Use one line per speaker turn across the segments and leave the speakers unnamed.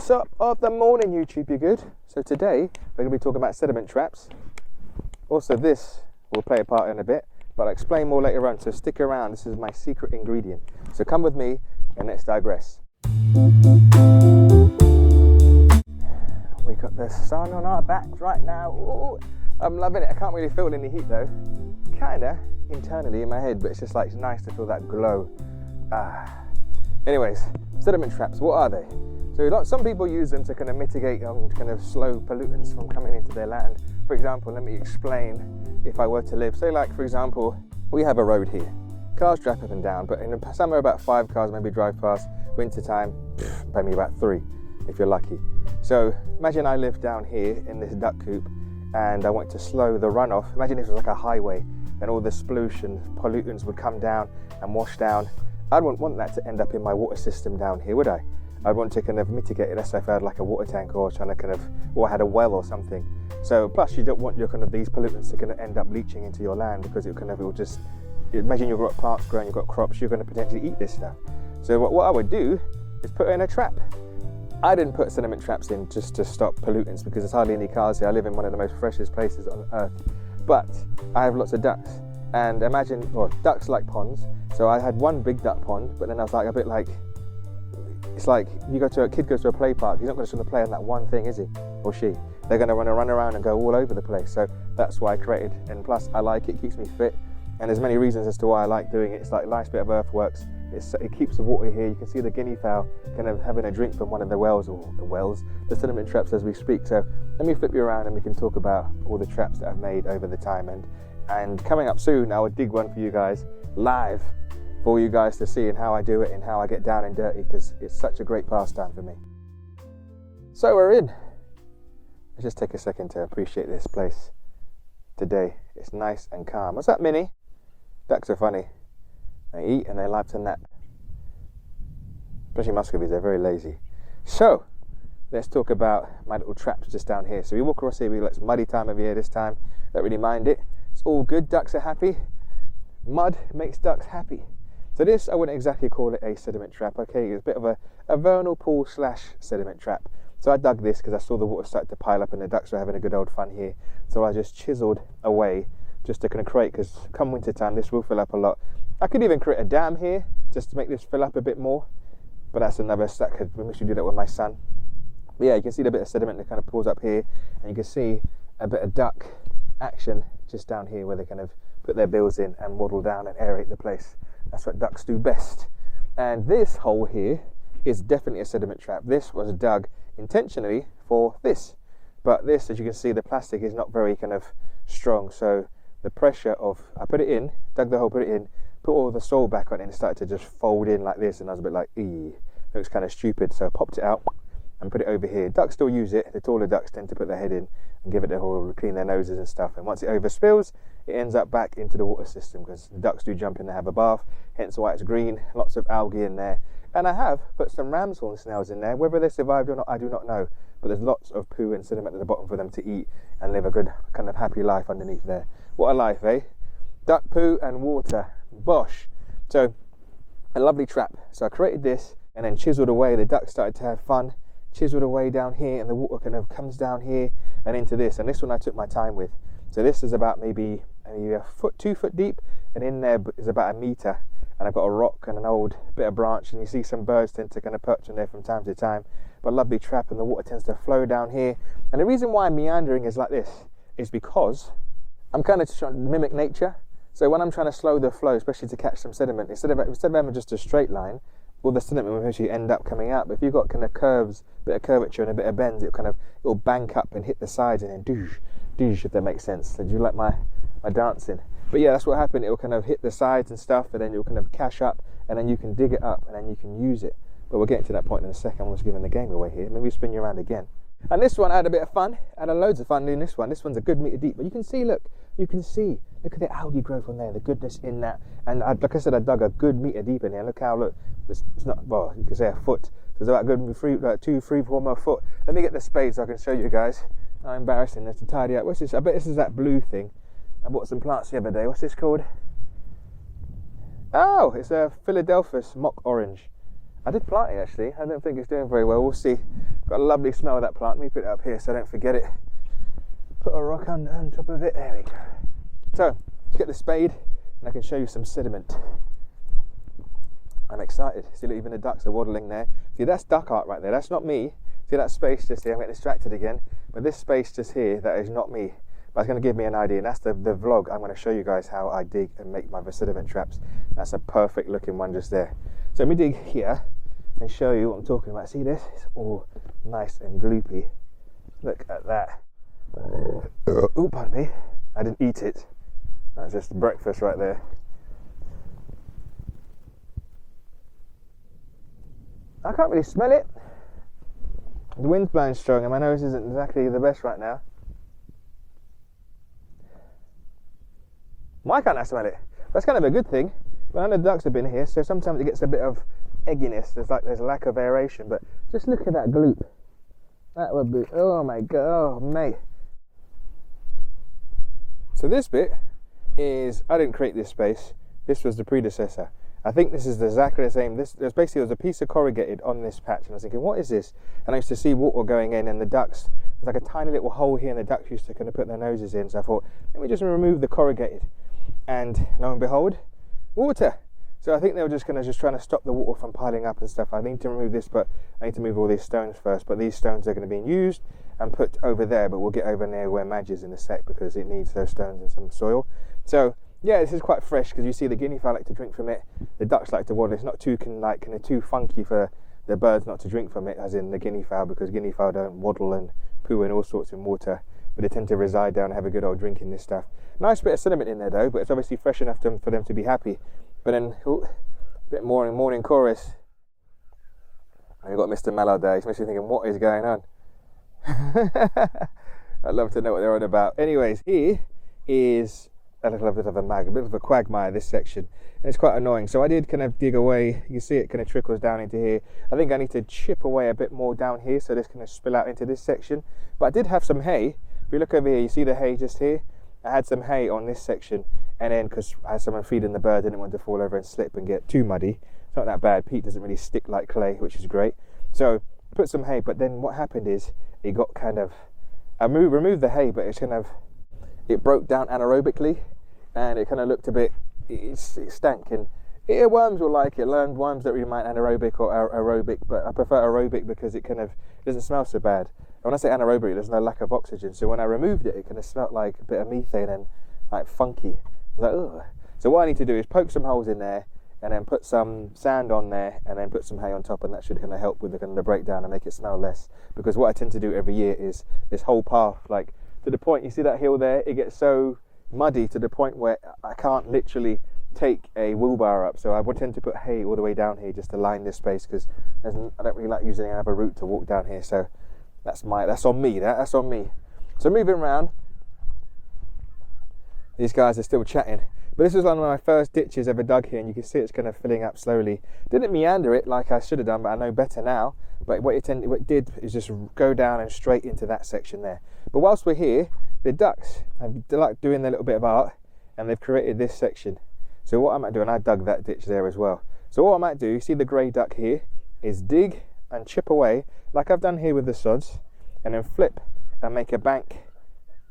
Top of the morning, YouTube, you good? So today we're going to be talking about sediment traps. Also, this will play a part in a bit, but I'll explain more later on, so stick around. This is my secret ingredient. So come with me and let's digress. We got the sun on our backs right now. Ooh, I'm loving it. I can't really feel any heat though. Kinda internally in my head, but it's just like it's nice to feel that glow. Anyways, sediment traps, what are they? So some people use them to kind of mitigate and kind of slow pollutants from coming into their land. For example, let me explain if I were to live. Say like, for example, we have a road here. Cars drive up and down, but in the summer about 5 cars maybe drive past. Winter time, maybe about 3 if you're lucky. So imagine I live down here in this duck coop and I want to slow the runoff. Imagine this was like a highway and all this pollution, pollutants would come down and wash down. I wouldn't want that to end up in my water system down here, would I? I'd want to kind of mitigate it. Let's say if I had like a water tank or trying to kind of, or I had a well or something. So plus you don't want your kind of these pollutants to kind of end up leaching into your land, because it will just, imagine you've got plants growing, you've got crops, you're going to potentially eat this stuff. So what I would do is put in a trap. I didn't put sediment traps in just to stop pollutants because there's hardly any cars here. I live in one of the most freshest places on earth. But I have lots of ducks, and imagine, well, ducks like ponds. So I had one big duck pond, but then I was like a bit like, it's like a kid goes to a play park, he's not just going to play on that one thing, is he? Or she? They're going to run around and go all over the place. So that's why I created, and plus I like it, keeps me fit. And there's many reasons as to why I like doing it. It's like a nice bit of Earthworks. It keeps the water here. You can see the guinea fowl kind of having a drink from one of the wells, or the sediment traps as we speak. So let me flip you around and we can talk about all the traps that I've made over the time. And coming up soon, I will dig one for you guys live for you guys to see, and how I do it and how I get down and dirty, because it's such a great pastime for me. So we're in. Let's just take a second to appreciate this place today. It's nice and calm. What's that, Minnie? Ducks are funny. They eat and they like to nap. Especially muscovies, they're very lazy. So, let's talk about my little traps just down here. So we walk across here, it's muddy time of year this time. Don't really mind it. It's all good, ducks are happy. Mud makes ducks happy. So this, I wouldn't exactly call it a sediment trap, okay? It's a bit of a vernal pool / sediment trap. So I dug this because I saw the water start to pile up and the ducks were having a good old fun here. So I just chiseled away just to kind of create, because come winter time this will fill up a lot. I could even create a dam here just to make this fill up a bit more, but that's another stack. We should do that with my son. But yeah, you can see the bit of sediment that kind of pulls up here, and you can see a bit of duck action just down here where they kind of put their bills in and waddle down and aerate the place. That's what ducks do best. And this hole here is definitely a sediment trap. This was dug intentionally for this, but this, as you can see, the plastic is not very kind of strong, so the pressure of, I put it in, dug the hole, put it in, put all the soil back on it, and it started to just fold in like this, and I was a bit like, looks kind of stupid, so I popped it out and put it over here. Ducks still use it. The taller ducks tend to put their head in and give it a whole, clean their noses and stuff, and once it overspills, it ends up back into the water system, because the ducks do jump in to have a bath, hence why it's green, lots of algae in there. And I have put some ram's horn snails in there. Whether they survived or not, I do not know, but there's lots of poo and sediment at the bottom for them to eat and live a good kind of happy life underneath there. What a life, eh? Duck poo and water, bosh. So a lovely trap. So I created this and then chiseled away. The ducks started to have fun, chiseled away down here, and the water kind of comes down here and into this. And this one I took my time with. So this is about maybe a foot, 2 foot deep, and in there is about 1 meter. And I've got a rock and an old bit of branch, and you see some birds tend to kind of perch in there from time to time. But lovely trap, and the water tends to flow down here. And the reason why I'm meandering is like this is because I'm kind of trying to mimic nature. So when I'm trying to slow the flow, especially to catch some sediment, instead of having just a straight line, all the sediment will eventually end up coming out. But if you've got kind of curves, a bit of curvature and a bit of bends, it'll bank up and hit the sides and then doosh, if that makes sense. So do you like my dancing? But yeah, that's what happened. It will kind of hit the sides and stuff, and then you'll kind of cash up, and then you can dig it up, and then you can use it. But we'll get to that point in a second. I'm just giving the game away here. Maybe spin you around again. And this one, I had a bit of fun. I had loads of fun doing this one. This one's a good meter deep. But you can see, look at the algae growth on there, the goodness in that. And like I said, I dug a good meter deep in here. Look how, it's not, well, you can say a foot. So it's about good 2, 3, 4 more foot. Let me get the spade so I can show you guys. How embarrassing, that's to tidy up. What's this? I bet this is that blue thing. I bought some plants the other day. What's this called? Oh, it's a Philadelphus mock orange. I did plant it actually. I don't think it's doing very well. We'll see. Got a lovely smell of that plant. Let me put it up here so I don't forget it. Put a rock on top of it. There we go. So let's get the spade and I can show you some sediment. I'm excited. See, look, even the ducks are waddling there. See, that's duck art right there. That's not me. See that space just here? I'm getting distracted again. But this space just here, that is not me. But it's going to give me an idea. And that's the vlog. I'm going to show you guys how I dig and make my sediment traps. That's a perfect looking one just there. So let me dig here and show you what I'm talking about. See this? It's all nice and gloopy. Look at that. Oh, pardon me. I didn't eat it. That's just breakfast right there. I can't really smell it. The wind's blowing strong and my nose isn't exactly the best right now. Why can't I smell it? That's kind of a good thing. But I know the ducks have been here, so sometimes it gets a bit of egginess. There's a lack of aeration, but just look at that gloop. That would be, oh my god, oh mate. So this bit is, I didn't create this space. This was the predecessor. I think this is exactly the same. There was a piece of corrugated on this patch, and I was thinking, what is this? And I used to see water going in, and the ducks, there's like a tiny little hole here, and the ducks used to kind of put their noses in. So I thought, let me just remove the corrugated, and lo and behold, water. So I think they were just trying to stop the water from piling up and stuff. I need to remove this, but I need to move all these stones first. But these stones are going to be used and put over there. But we'll get over there where Madge is in a sec because it needs those stones and some soil. So yeah, this is quite fresh because you see the guinea fowl like to drink from it. The ducks like to water. It's not too too funky for the birds not to drink from it, as in the guinea fowl, because guinea fowl don't waddle and poo and all sorts in water. But they tend to reside down and have a good old drink in this stuff. Nice bit of sediment in there though, but it's obviously fresh enough for them to be happy. But then, a bit more in morning chorus. And you've got Mr. Mallard there. He's mostly thinking, what is going on? I'd love to know what they're on about. Anyways, here is a little bit of a bit of a quagmire, this section. And it's quite annoying. So I did kind of dig away. You see it kind of trickles down into here. I think I need to chip away a bit more down here so this can spill out into this section. But I did have some hay. If you look over here, you see the hay just here? I had some hay on this section, and then because I had someone feeding the bird, I didn't want to fall over and slip and get too muddy. It's not that bad. Peat doesn't really stick like clay, which is great. So put some hay, but then what happened is it got kind of, I removed the hay, but it broke down anaerobically, and it kind of looked a bit, it stank, and worms will like it. Worms don't really mind anaerobic or aerobic, but I prefer aerobic because it doesn't smell so bad. When I say anaerobic, there's no lack of oxygen. So when I removed it, it kind of smelled like a bit of methane and like funky. I was like, ugh. So what I need to do is poke some holes in there and then put some sand on there and then put some hay on top, and that should kind of help with the breakdown and make it smell less. Because what I tend to do every year is this whole path, like to the point, you see that hill there? It gets so muddy to the point where I can't literally take a wheelbarrow up. So I would tend to put hay all the way down here just to line this space, because I don't really like using another route to walk down here. So that's on me. That's on me. So moving around, these guys are still chatting. But this was one of my first ditches ever dug here, and you can see it's kind of filling up slowly. Didn't meander it like I should have done, but I know better now. But what it did is just go down and straight into that section there. But whilst we're here, the ducks have like doing their little bit of art, and they've created this section. So what I might do, and I dug that ditch there as well. So what I might do, you see the grey duck here, is dig and chip away like I've done here with the sods, and then flip and make a bank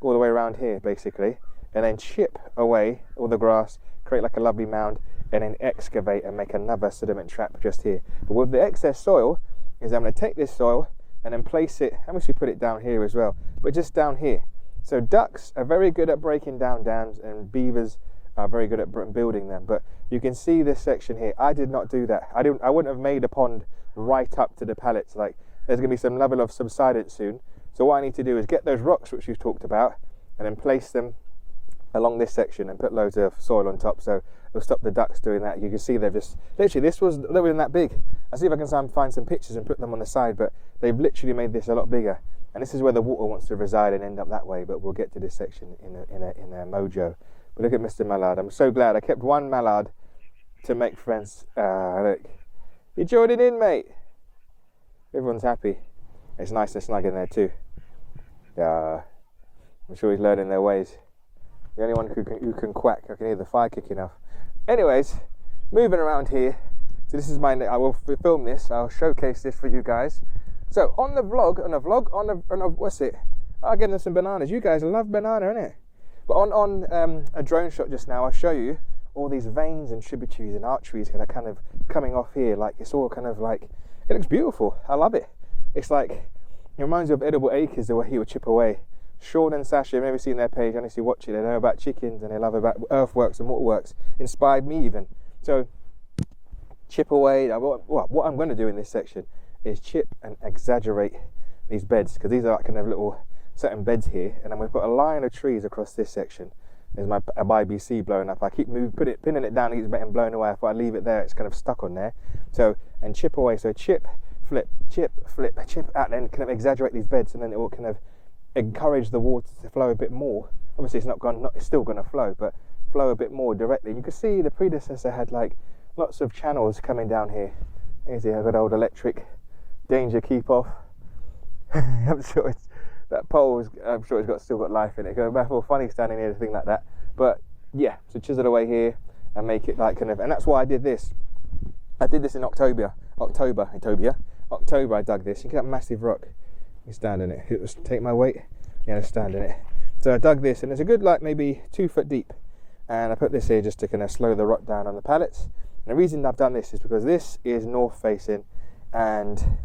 all the way around here basically, and then chip away all the grass, create like a lovely mound, and then excavate and make another sediment trap just here. But with the excess soil, is I'm going to take this soil and then place it, how much we put it down here as well, but just down here. So ducks are very good at breaking down dams, and beavers are very good at building them. But you can see this section here, I did not do that. I wouldn't have made a pond right up to the pallets. Like, there's going to be some level of subsidence soon. So what I need to do is get those rocks which we've talked about and then place them along this section and put loads of soil on top, so it'll stop the ducks doing that. You can see they've just literally, they weren't that big. I'll see if I can find some pictures and put them on the side, but they've literally made this a lot bigger, and this is where the water wants to reside and end up that way. But we'll get to this section in a mojo. But look at Mr. Mallard. I'm so glad I kept one mallard to make friends. Look, you joining in, mate. Everyone's happy. It's nice and snug in there too. I'm sure he's learning their ways. The only one who can quack. I can hear the fire kicking off. Anyways, moving around here. So this is I will film this. I'll showcase this for you guys. So on the vlog, what's it? I'll give them some bananas. You guys love banana, innit? But on a drone shot just now, I'll show you all these veins and tributaries and arteries that are kind of coming off here. Like, it's all kind of like, it looks beautiful. I love it. It's like, it reminds me of Edible Acres, the way he would chip away. Sean and Sasha, I've never seen their page, honestly watch it. They know about chickens and they love about Earthworks and Waterworks. Inspired me even. So, chip away. What I'm going to do in this section is chip and exaggerate these beds, because these are like kind of little certain beds here, and I'm going to put a line of trees across this section. There's my IBC blowing up. I keep pinning it down, it keeps getting blown away. If I leave it there, it's kind of stuck on there. So, and chip away. So chip, flip, chip out, and kind of exaggerate these beds, and then it will kind of encourage the water to flow a bit more. Obviously, it's still going to flow, but flow a bit more directly. And you can see the predecessor had like lots of channels coming down here. Here's the good old electric danger keep off. I'm sure it's still got life in it. It's feel funny standing here to think like that. But yeah, so chisel away here and make it like kind of, and that's why I did this. I did this in October. I dug this. You get that massive rock. You stand in it. Take my weight. Yeah, stand in it. So I dug this, and it's a good like maybe 2 foot deep. And I put this here just to kind of slow the rock down on the pallets. And the reason I've done this is because this is north facing, and